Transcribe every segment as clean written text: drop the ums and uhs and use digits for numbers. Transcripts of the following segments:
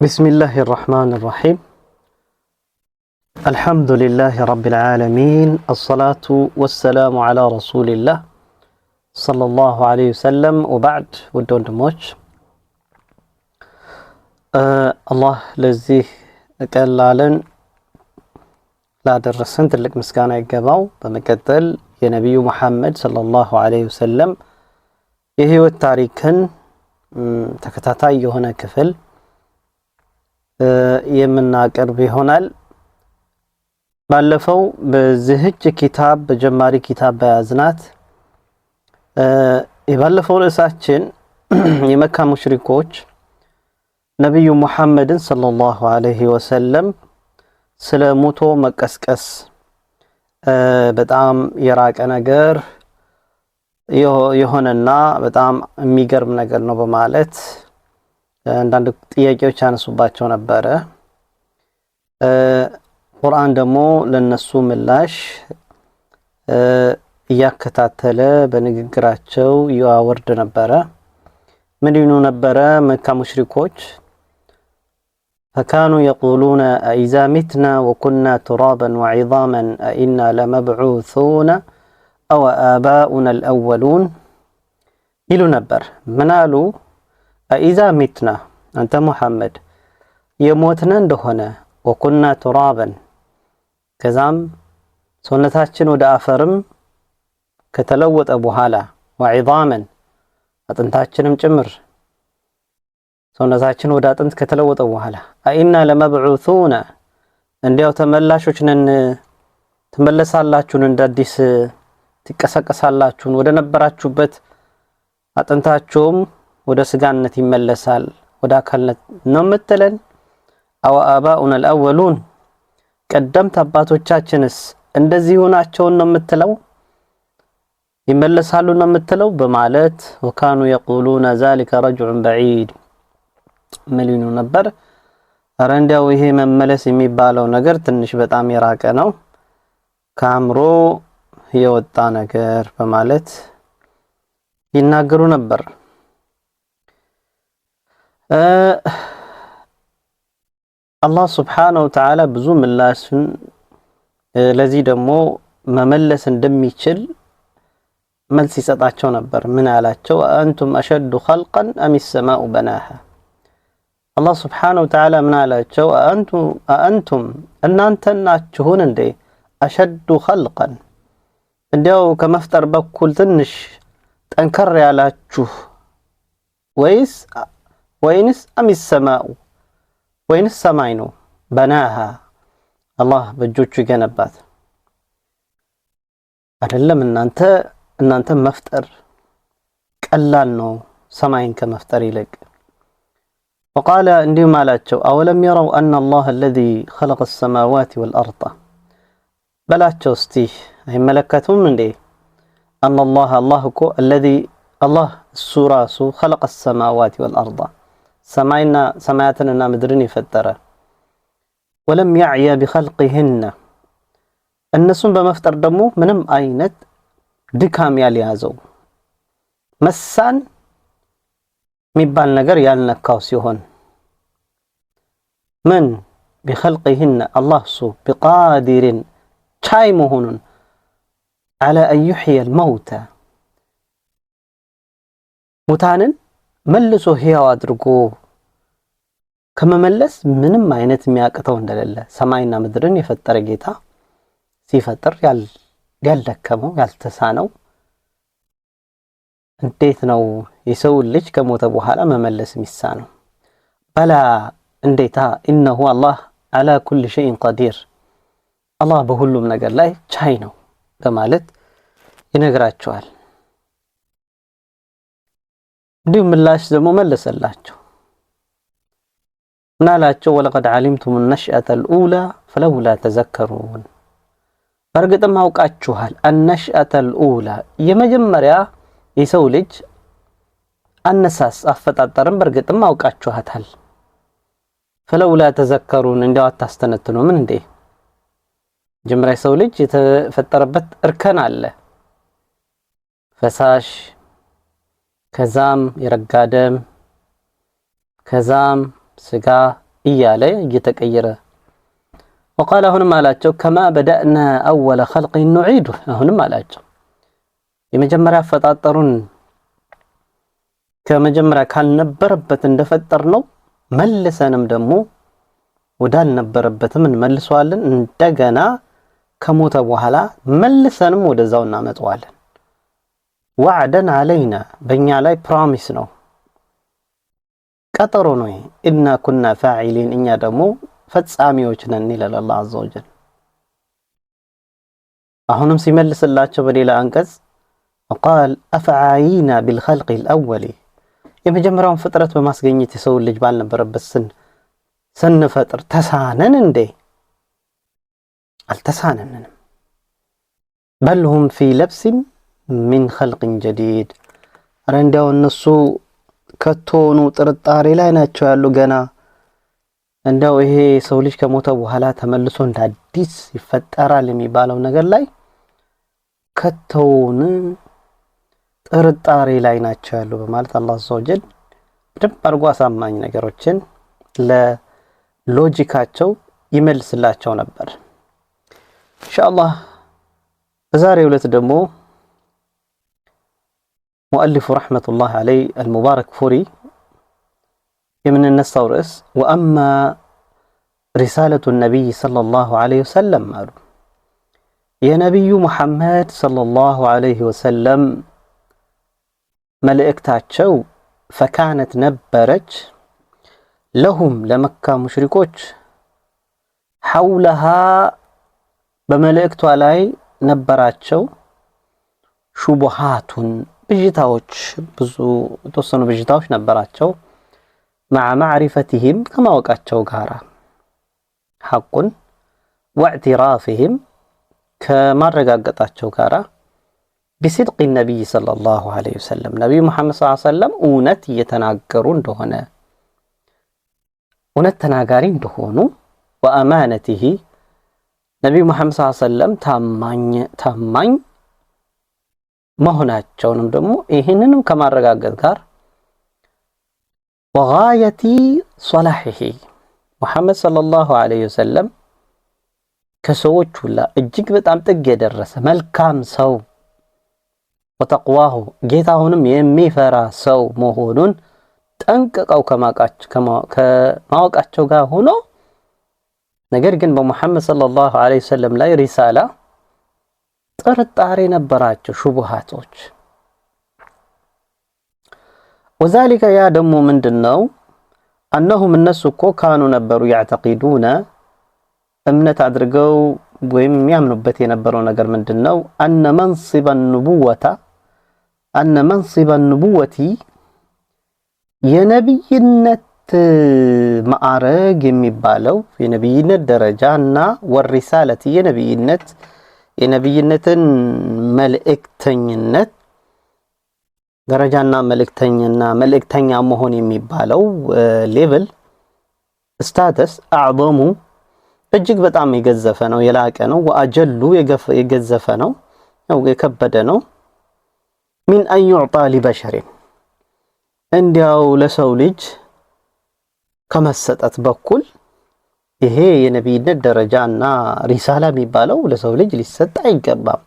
بسم الله الرحمن الرحيم. الحمد لله رب العالمين، الصلاة والسلام على رسول الله صلى الله عليه وسلم وبعد. ودون دموش الله لزيه قلالن لا درسن تلك مسكانا يقباو بمكتل يا نبي محمد صلى الله عليه وسلم يهي والتاريخن تكتاتاي هنا كفل የምናቀርብ ይሆናል። ባለፈው በዚህች ኪታብ በጀማሪ ኪታብ በያዝናት የባለፈው ርዕሳችን የመካ ሙሽሪኮች ነብዩ ሙሐመድን ሰለላሁ ዐለይሂ ወሰለም ስለ ሞቶ መቀስቀስ በጣም የራቀ ነገር የሆነና በጣም የሚገርም ነገር ነው በማለት አንዳንድ ጥያቄዎች ያነሱባቸው ነበረ። ቁርአን ደግሞ ለነሱ ምላሽ እያከታተለ በንግግራቸው ያወርድ ነበረ። ምን ይሉ ነበረ? መካ ሙሽሪኮች فكانوا يقولون أإذا متنا وكنا ترابا وعظاما أإنا لمبعوثون أو آباؤنا الأولون ይሉ ነበር። ምን አሉ? አኢዛ ሚትና አንተ ሙሐመድ የሞትነ እንደሆነ ወኩና ቱራበን ከዛም ሰውነታችን ወደ አፈርም ከተለወጠ በኋላ ወዒዛመን አጥንታችንም ጭምር ሰውነታችን ወደ አጥንት ከተለወጠ በኋላ አኢና ለመብዑሱና እንዲያው ተመላሾች ነን፣ ትመለሳላችሁን፣ እንደ አዲስ ትቀሰቀሳላችሁን፣ ወደ ነበራችሁበት አጥንታችሁም ወደ ስጋነት ይመለሳል፣ ወደ አካልነት ነው የምትለን? አው አባኡና الأولون ቀደምት አባቶቻችንስ እንደዚህ ሆናቸው ነው የምትለው? ይመለሳሉ ነው የምትለው? በማለት وكانوا يقولون ذلك رجع بعيد ምንሉ ነበር። አረ እንዲያው ይሄ መመለስ የሚባለው ነገር ትንሽ በጣም የራቀ ነው፣ ከአእምሮ የወጣ ነገር በማለት ይናገሩ ነበር። አላህ ስብሓነሁ ወተዓላ ብዙ ምላሽን ለዚህ ደግሞ መመለስ እንደሚችል መልስ ይሰጣቸው ነበር። ምን አላቸው? አንቱም አሸዱ ኸልቀን አም ሰማኡ በናሃ። አላህ ስብሓነሁ ወተዓላ ምን አላቸው? አንቱም እናንተ ናችሁን እንዴ አሸዱ ኸልቀን እንዲያው ከመፍጠር በኩል ትንሽ ጠንከር ያላችሁ ወይንስ አም ሰማኡ ወይንስ ሰማይ ነው? በናሃ አላህ በእጆቹ ይገነባት አይደለም። እናንተ መፍጠር ቀላል ነው ሰማይን ከመፍጠር ይልቅ። وقال እንዲሁም አላቸው አወለም يروا أن الله الذي خلق السماوات والأرض በላቸው እስቲ አይመለከቱም እንዴ? أن الله እኮ الذي الله እሱ ራሱ خلق السماوات والأرض ሰማያትንና ምድርን የፈጠረ ወለም يعي بخلقهن እነሱን በመፍጠር ደግሞ ምንም አይነት ድካም ያልያዘው መሳን የሚባል ነገር ያልነካው ሲሆን ምን بخلقهن الله እሱ بقادر ቻይ መሆኑን على أن يحيي الموتى ሙታንን መልሶ ሕያው አድርጎ ከመመለስ ምንም አይነት የሚያቅተው እንደሌለ ሰማይና ምድርን የፈጠረ ጌታ ሲፈጥር ያልደከመው ያልተሳነው እንዴት ነው የሰው ልጅ ከሞተ በኋላ መመለስ የሚሳነው? በላ እንዴታ ኢነሁ አላህ አላ ኩል ሸይን ቀዲር አላህ በሁሉም ነገር ላይ ቻይ ነው በማለት ይነግራቸዋል። እንዲሁም ምላሽ ደግሞ መለሰላቸው። ምን አላቸው? ወለቀድ ዓሊምቱም النشأة الأولى فلولا تذكرون በእርግጥም አውቃችኋል النشأة الأولى የመጀመሪያ የሰው ልጅ አነሳስ አፈጣጠርም በእርግጥም አውቃችኋታል። فلولا تذكرون እንዲያው አታስተነትኑም እንዴ? መጀመሪያ የሰው ልጅ የተፈጠረበት እርከን አለ፣ ፈሳሽ፣ ከዛም የረጋ ደም፣ ከዛም ስጋ፣ እያለ እየተቀየረ وقال አሁንም አላቸው كما بدأنا أول خلق نعيد አሁንም አላቸው የመጀመሪያ አፈጣጠሩን ከመጀመሪያ ካልነበረበት እንደፈጠር ነው መልሰንም ደግሞ ወዳልነበረበትም እንመልሰዋለን እንደገና ከሞተ በኋላ መልሰንም ወደዛው እናመጣዋለን وعدا علينا በእኛ ላይ ፕሮሚስ ነው ቀጠሮ ነው إنا كنا فاعلين እኛ ደግሞ ፈጻሚዎች ነን ይላል አላህ عز وجل አሁንም ሲመልስላቸው በሌላ አንቀጽ وقال أفعينا بالخلق الأول የመጀመሪያውን ፍጥረት በማስገኘት የሰው ልጅ ባልነበረበት ስንፈጥር ተሳነን እንዴ አልተሳነንም بل هم في لبس من خلق جديد ረንዳው እነሱ ከቶኑ ጥርጣሬ ላይ ናቸው ያሉ ገና እንደው ይሄ ሰው ልጅ ከሞተ በኋላ ተመልሶ እንደ አዲስ ይፈጠራል የሚባለው ነገር ላይ ከቶውን ጥርጣሬ ላይ ናቸው ያሉ በማለት አላህ ዘወጀል በደንብ አድርጎ አሳማኝ ነገሮችን ለሎጂካቸው ይመልስላቸው ነበር ኢንሻአላህ በዛሬው ዕለት ደግሞ مؤلف رحمة الله عليه المبارك فوري من النص ورئيس وأما رسالة النبي صلى الله عليه وسلم قالوا يا نبي محمد صلى الله عليه وسلم ملائكتاتشو فكانت نبرج لهم لمكة مشركوش حولها بملائكتو علي نبراتشو شبهات بجتاوش بزو توصنوا بجتاوش نبراتشو مع معرفتهم كما وقعتشو غارا حق واعترافهم كما رقاقتاتشو غارا بصدق النبي صلى الله عليه وسلم نبي محمد صلى الله عليه وسلم اونت يتناقرون دهنا اونت تناقارين دهونو وأمانته نبي محمد صلى الله عليه وسلم تاماኝ መሆናቸውንም ደግሞ ይሄንንም ከማረጋገጥ ጋር وغاية صلاحه محمد صلى الله عليه وسلم ከሰዎች ሁላ እጅግ በጣም ጥግ የደረሰ መልካም ሰው وتقواه ጌታውንም የሚፈራ ሰው መሆኑን ጠንቅቀው ከማወቃቸው ጋር ሆኖ ነገር ግን በመሐመድ ሰለላሁ ዐለይሂ ወሰለም ላይ ሪሳላ ጥርጣሬ ነበራቸው ሹብሃቶች وذلك يا ደሞ ምንድነው انهم الناس እኮ ካኑ ነበሩ يعتقدون እምነት አድርገው ወይም የሚያምኑበት የነበረው ነገር ምንድነው ان منصب النبوة የነብይነት ማዕረግ የሚባለው የነብይነት ደረጃና ወሪሳለት የነብይነትን መልእክተኝነት ደረጃና መልእክተኛ መሆን የሚባለው ሌቭል ስታተስ አዕظሙ እጅግ በጣም የገዘፈ ነው የላቀ ነው ወአጀሉ የገዘፈ ነው የከበደ ነው من أن يعطى لبشر እንዲያው ለሰው ልጅ ከመሰጠት በኩል ይሄ የነብይነት ደረጃና ሪሳላ የሚባለው ለሰው ልጅ ሊሰጥ አይገባም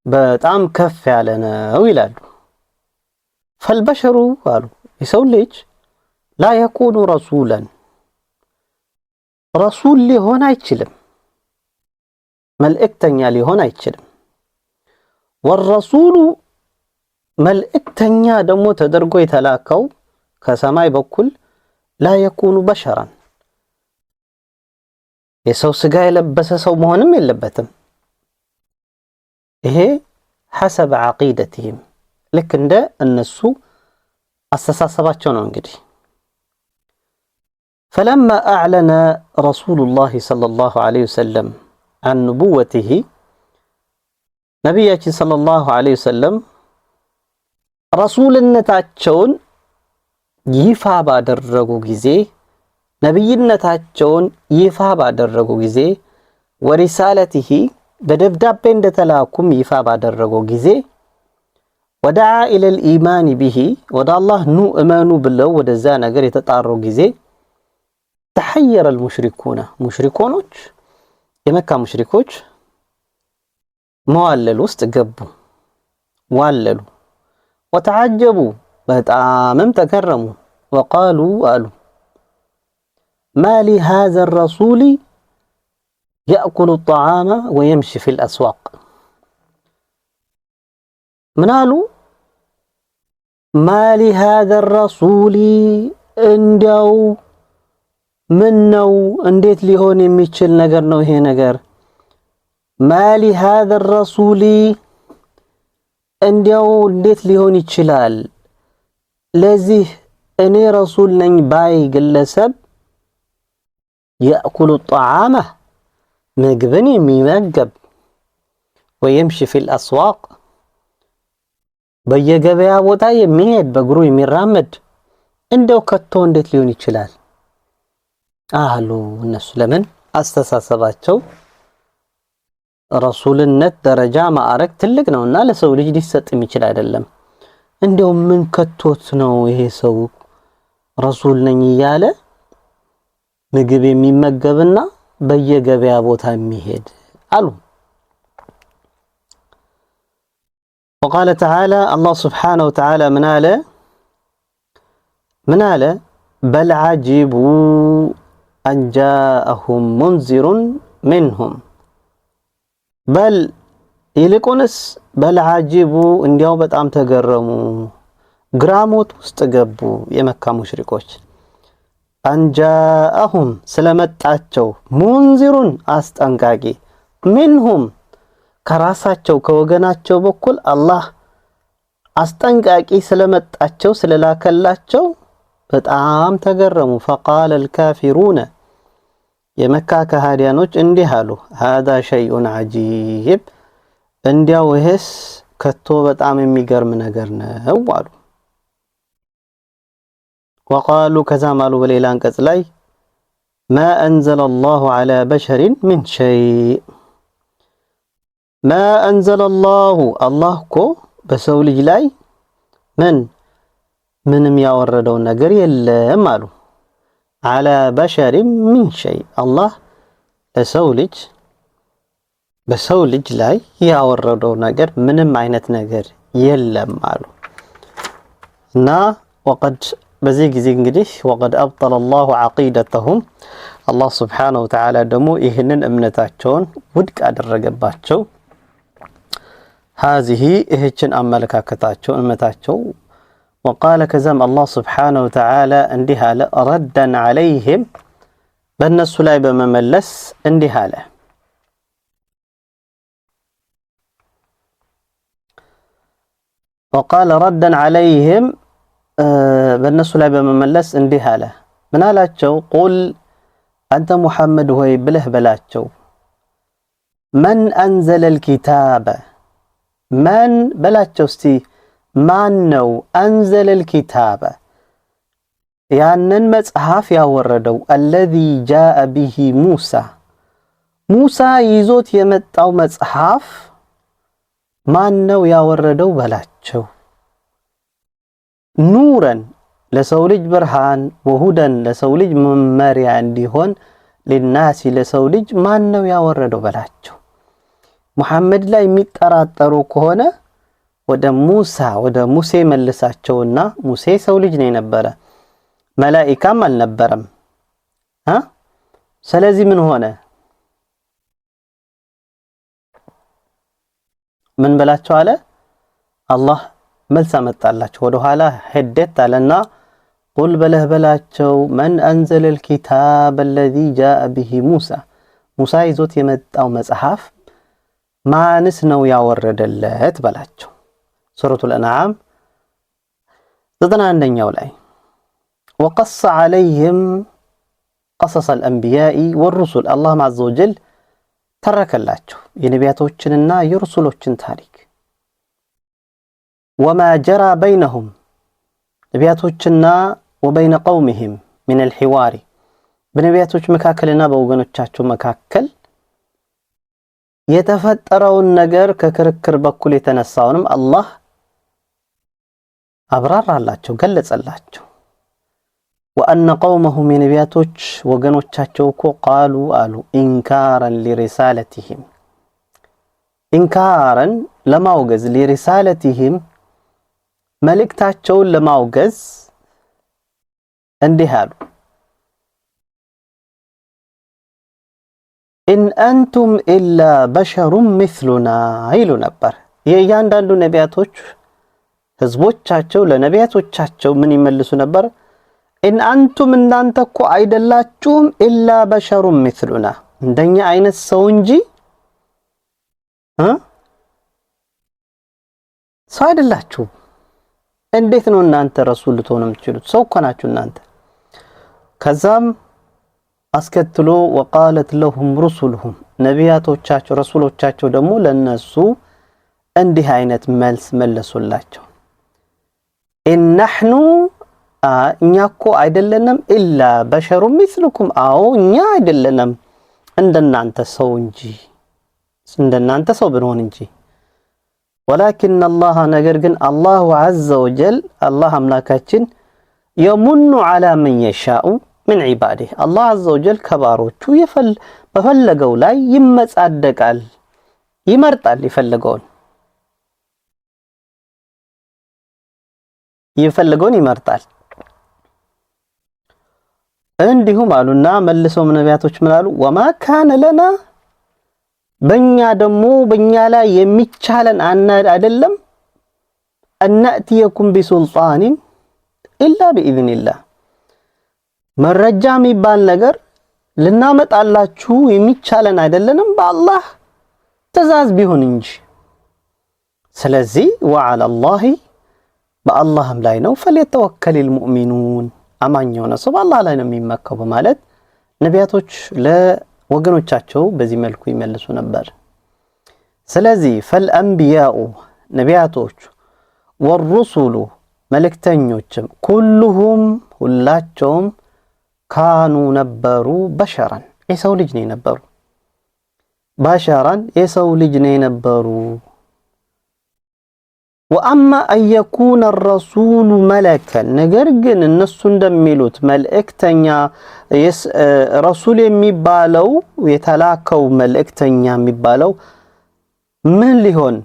በጣም ከፍ ያለ ነው ይላሉ فالبشر قالوا የሰው ልጅ لا يكون رسولا رسول ሊሆን አይችልም መልእክተኛ ሊሆን አይችልም والرسول መልእክተኛ ደግሞ ተደርጎ የተላከው ከሰማይ በኩል لا يكون بشرا የሰው ስጋ የለበሰ ሰው መሆንም የለበትም ይሄ حسب عقيدتهم ልክ እንደ እነሱ አስተሳሰባቸው ነው እንግዲህ فلما أعلن رسول الله صلى الله عليه وسلم عن نبوته ነብያችን صلى الله عليه وسلم ረሱልነታቸውን ይፋ ባደረጉ ጊዜ ነብይነታቸውን ይፋ ባደረጉ ጊዜ ወሪሳለቲሂ በደብዳቤ እንደተላኩም ይፋ ባደረጉ ጊዜ ወደዓ ኢለል ኢማን ቢሂ ወደ አላህ ኑ እመኑ ብለው ወደዛ ነገር የተጣሩ ጊዜ ተሐየረ المشركون ሙሽሪኮች የመካ ሙሽሪኮች መዋለል ውስጥ ገቡ ዋለሉ ወተዓጀቡ በጣምም ተከረሙ وقالوا قالوا ما لهذا الرسول يأكل الطعام ويمشي في الأسواق منالو ما لهذا الرسول اندو منو انديت ليهون يميتشل نجر نو هي نجر ما لهذا الرسول اندو انديت ليهون يتشلال لذي اني رسول نين باي قلسب يأكل الطعام مقبني ميمقب ويمشي في الأسواق በየገበያ ቦታ የሚሄድ በእግሩ የሚራመድ እንደው ከቶ እንዴት ሊሆን ይችላል አሉ እነሱ ለምን አስተሳሰባቸው ረሱልነት ደረጃ ማዕረግ ትልቅ ነውና ለሰው ልጅ ሊሰጥ የሚችል አይደለም እንደው ምን ከቶት ነው ይሄ ሰው ረሱል ነኝ እያለ ምግብ የሚመገብና በየገበያ ቦታ የሚሄድ አሉ وقال تعالى الله سبحانه وتعالى من آل بل عجبوا أن جاءهم منذر منهم بل يلقونس بل عجبوا إن يوبت أم تقرموا قراموت مستقبوا يمكا مشركوش أن جاءهم سلامت أتشو منذر أستنقاقي منهم ከራሳቸው ከወገናቸው በኩል አላህ አስጠንቃቂ ስለመጣቸው ስለላከላቸው በጣም ተገረሙ فقال الكافرون የመካ ከሃዲያኖች እንዲህ አሉ هذا شيء عجيب እንዲያው ይሄስ ከቶ በጣም የሚገርም ነገር ነው አሉ وقالوا كذا ማሉ በሌላ አንቀጽ ላይ ما أنزل الله على بشر من شيء ما أنزل الله كو بسو لج لاي من ياوردو نجر يلا مالو على بشر من شيء الله بسو لج لاي ياوردو نجر من عينت نجر يلا مالو نا وقد بزيك زينجديش وقد أبطل الله عقيدتهم الله سبحانه وتعالى دمو إهنن أمنتاتشون ودك أدرقباتشو هذه إهتشن أملكاكتاتشو أمتاتشو وقال كزم الله سبحانه وتعالى اندها ردا عليهم بأن السلايب مملس اندها له وقال ردا عليهم بأن السلايب مملس اندها له منالاتشو قل أنت محمد هو بله بلاتشو من أنزل الكتاب من بلاتشو استي من نو أنزل الكتاب يعني المصحف يوردو الذي جاء به موسى يزوت يمتاو مصحف من نو يوردو بلاتشو نورا لسولج برهان وهدى لسولج مماريا عندهن للناس لسولج من نو يوردو بلاتشو محمد لا የሚጠራጠሩ ከሆነ ወደ ሙሴ መልሳቸውና ሙሴ ሰው ልጅ ነው የነበረ መላእክታም አልነበረም ስለዚህ ምን ሆነ ምን በላቸው አለ አላህ መልስ አመጣላቸው ወደ ኋላ ሄደት አለና قل በላቸው من انزل الكتاب الذي جاء به موسى ይዞት የመጣው መጽሐፍ ማንስ ነው ያወረደለት በላቸው ሱረቱ الانعام 91ኛው ላይ وقص عليهم قصص الانبياء والرسل الله عز وجل ተረከላቸው የነቢያቶችንና የረሱሎችን ታሪክ وما جرى بينهم ነቢያቶችና وبين قومهم من الحوار በነቢያቶች መካከልና በወገኖቻቸው መካከል የተፈጠረውን ነገር ከክርክር በኩል የተነሳውንም አላህ አብራራላቸው ገለጸላቸው وأن قومهم የነቢያቶች ወገኖቻቸው እኮ قالوا አሉ ኢንካራን لرسالتهم ኢንካራን ለማውገዝ لرسالتهم መልእክታቸውን ለማውገዝ እንዲህ አሉ ኢን አንቱም ኢላ በሸሩን ምስሉና ይሉ ነበር። የእያንዳንዱ ነቢያቶች ህዝቦቻቸው ለነቢያቶቻቸው ምን ይመልሱ ነበር? ኢን አንቱም እናንተ እኮ አይደላችሁም ኢላ በሸሩን ምስሉና እንደኛ አይነት ሰው እንጂ ሰው አይደላችሁም። እንዴት ነው እናንተ ረሱል ልትሆኑ የምትችሉት? ሰው እኮ ናችሁ እናንተ። ከዛም አስከትሎ ወቃለት ለሁም ሩሱሉሁም ነቢያቶቻቸው ረሱሎቻቸው ደግሞ ለነሱ እንዲህ አይነት መልስ መለሱላቸው። ኢንነሕኑ እኛ እኮ አይደለንም ኢላ በሸሩን ምስሉኩም አዎ እኛ አይደለንም እንደናንተ ሰው እንጂ እንደናንተ ሰው ብንሆን እንጂ ወላኪን አላህ ነገር ግን አላሁ ዐዘ ወጀል አላህ አምላካችን የሙኑ ዐላ መን የሻኡ ምን ዒባዲህ አላህ ዐዘ ወጀል ከባሮቹ በፈለገው ላይ ይመጻደቃል ይመርጣል የፈለገውን ይመርጣል። እንዲሁም አሉና መልሰው ነቢያቶች ምን አሉ? ወማ ካነ ለና በእኛ ላይ የሚቻለን አይደለም አናእትየኩም ቢሱልጣኒን ኢላ ቢኢዝኒላህ መረጃ የሚባል ነገር ልናመጣላችሁ የሚቻለን አይደለንም በአላህ ትእዛዝ ቢሆን እንጂ። ስለዚህ ወዐለላሂ በአላህም ላይ ነው ፈሊተወከሊል ሙእሚኑን አማኝ የሆነ ሰው በአላህ ላይ ነው የሚመካው በማለት ነቢያቶች ለወገኖቻቸው በዚህ መልኩ ይመልሱ ነበር። ስለዚህ ፈልአንቢያኡ ነቢያቶች ወሩሱሉ መልእክተኞችም ኩሉሁም ሁላቸውም ካኑ ነበሩ በሸራን የሰው ልጅ ነው የነበሩ በሸራን የሰው ልጅ ነው የነበሩ ወአማ አየኩነ الرسول መለከን ነገር ግን እነሱ እንደሚሉት መልእክተኛ ረሱል የሚባለው የተላከው መልእክተኛ የሚባለው ምን ሊሆን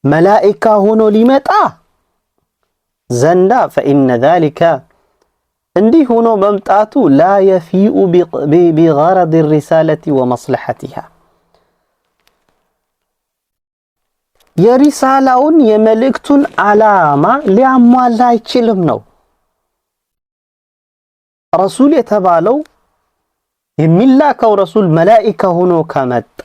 መላኢካ ሆኖ ሊመጣ ዘንዳ فإن ذلك እንዲህ ሆኖ መምጣቱ لا يفيء بغرض الرسالة ومصلحتها የሪሳላውን የመልእክቱን ዓላማ ሊያሟላ አይችልም ነው። ረሱል የተባለው የሚላከው ረሱል መላኢካ ሆኖ ከመጣ